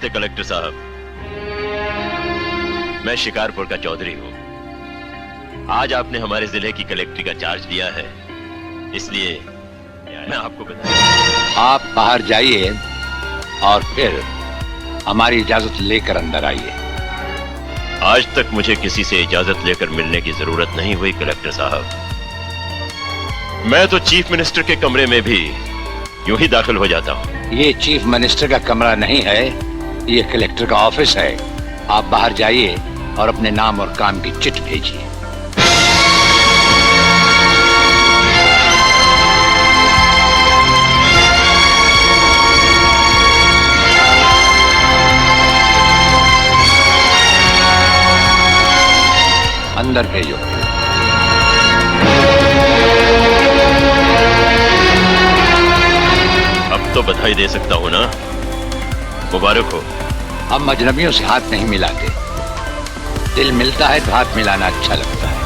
नमस्ते कलेक्टर साहब, मैं शिकारपुर का चौधरी हूँ। आज आपने हमारे जिले की कलेक्ट्री का चार्ज लिया है, इसलिए मैं आपको बता। आप बाहर जाइए और फिर हमारी इजाजत लेकर अंदर आइए। आज तक मुझे किसी से इजाजत लेकर मिलने की जरूरत नहीं हुई कलेक्टर साहब। मैं तो चीफ मिनिस्टर के कमरे में भी यूं ही दाखिल हो जाता हूँ। ये चीफ मिनिस्टर का कमरा नहीं है, ये कलेक्टर का ऑफिस है। आप बाहर जाइए और अपने नाम और काम की चिट भेजिए। अंदर भेजो। अब तो बधाई दे सकता हूँ ना? मुबारक हो। हम अजनबियों से हाथ नहीं मिलाते। दिल मिलता है तो हाथ मिलाना अच्छा लगता है।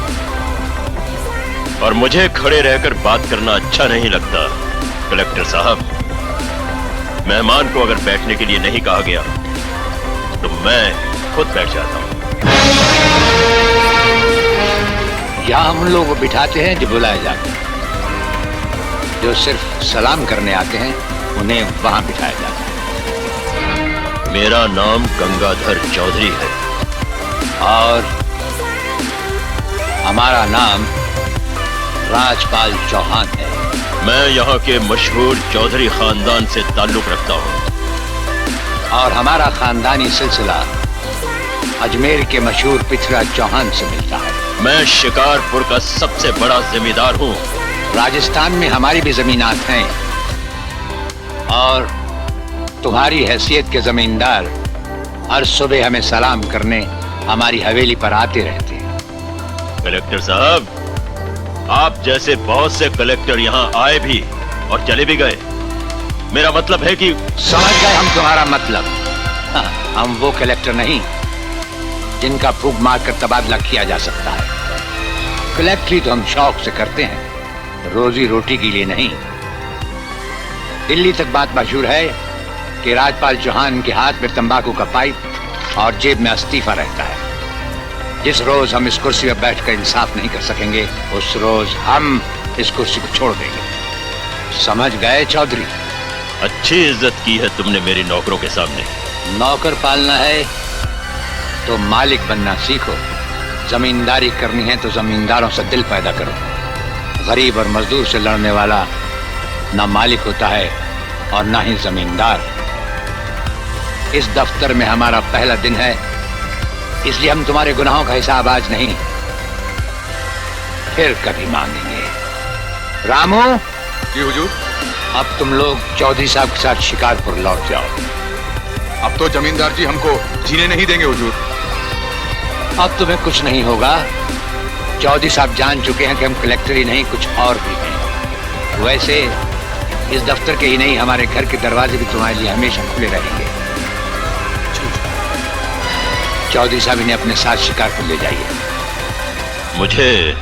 और मुझे खड़े रहकर बात करना अच्छा नहीं लगता कलेक्टर साहब। मेहमान को अगर बैठने के लिए नहीं कहा गया तो मैं खुद बैठ जाता हूँ। यहाँ हम लोग को बिठाते हैं जो बुलाए जाते हैं। जो सिर्फ सलाम करने आते हैं उन्हें वहां बिठाया जाता है। मेरा नाम गंगाधर चौधरी है और हमारा नाम राजपाल चौहान है। मैं यहाँ के मशहूर चौधरी खानदान से ताल्लुक रखता हूँ और हमारा खानदानी सिलसिला अजमेर के मशहूर पृथ्वीराज चौहान से मिलता है। मैं शिकारपुर का सबसे बड़ा जमींदार हूँ। राजस्थान में हमारी भी जमीनात हैं और तुम्हारी हैसियत के जमींदार हर सुबह हमें सलाम करने हमारी हवेली पर आते रहते हैं। कलेक्टर साहब, आप जैसे बहुत से कलेक्टर यहाँ आए भी और चले भी गए। मेरा मतलब है कि समझ गए हम तुम्हारा मतलब। हाँ, हम वो कलेक्टर नहीं जिनका फूंक मारकर तबादला किया जा सकता है। कलेक्टरी तो हम शौक से करते हैं, रोजी रोटी के लिए नहीं। दिल्ली तक बात मशहूर है कि राजपाल चौहान के हाथ में तंबाकू का पाइप और जेब में इस्तीफा रहता है। जिस रोज हम इस कुर्सी पर बैठकर इंसाफ नहीं कर सकेंगे उस रोज हम इस कुर्सी को छोड़ देंगे। समझ गए चौधरी? अच्छी इज्जत की है तुमने मेरी नौकरों के सामने। नौकर पालना है तो मालिक बनना सीखो। जमींदारी करनी है तो जमींदारों से दिल पैदा करो। गरीब और मजदूर से लड़ने वाला ना मालिक होता है और ना ही जमींदार। इस दफ्तर में हमारा पहला दिन है, इसलिए हम तुम्हारे गुनाहों का हिसाब आज नहीं फिर कभी मांगेंगे। रामू। जी हुजूर। अब तुम लोग चौधरी साहब के साथ शिकारपुर लौट जाओ। अब तो जमींदार जी हमको जीने नहीं देंगे हुजूर। अब तुम्हें कुछ नहीं होगा। चौधरी साहब जान चुके हैं कि हम कलेक्टर ही नहीं कुछ और भी हैं। वैसे इस दफ्तर के ही नहीं हमारे घर के दरवाजे भी तुम्हारे लिए हमेशा खुले रहेंगे। चौधरी साहब इन्हें अपने साथ शिकारपुर ले जाइए। मुझे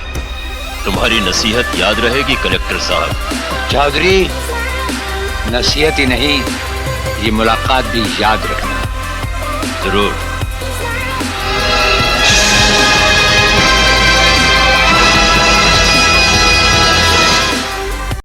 तुम्हारी नसीहत याद रहेगी कलेक्टर साहब। चौधरी, नसीहत ही नहीं ये मुलाकात भी याद रखना। जरूर।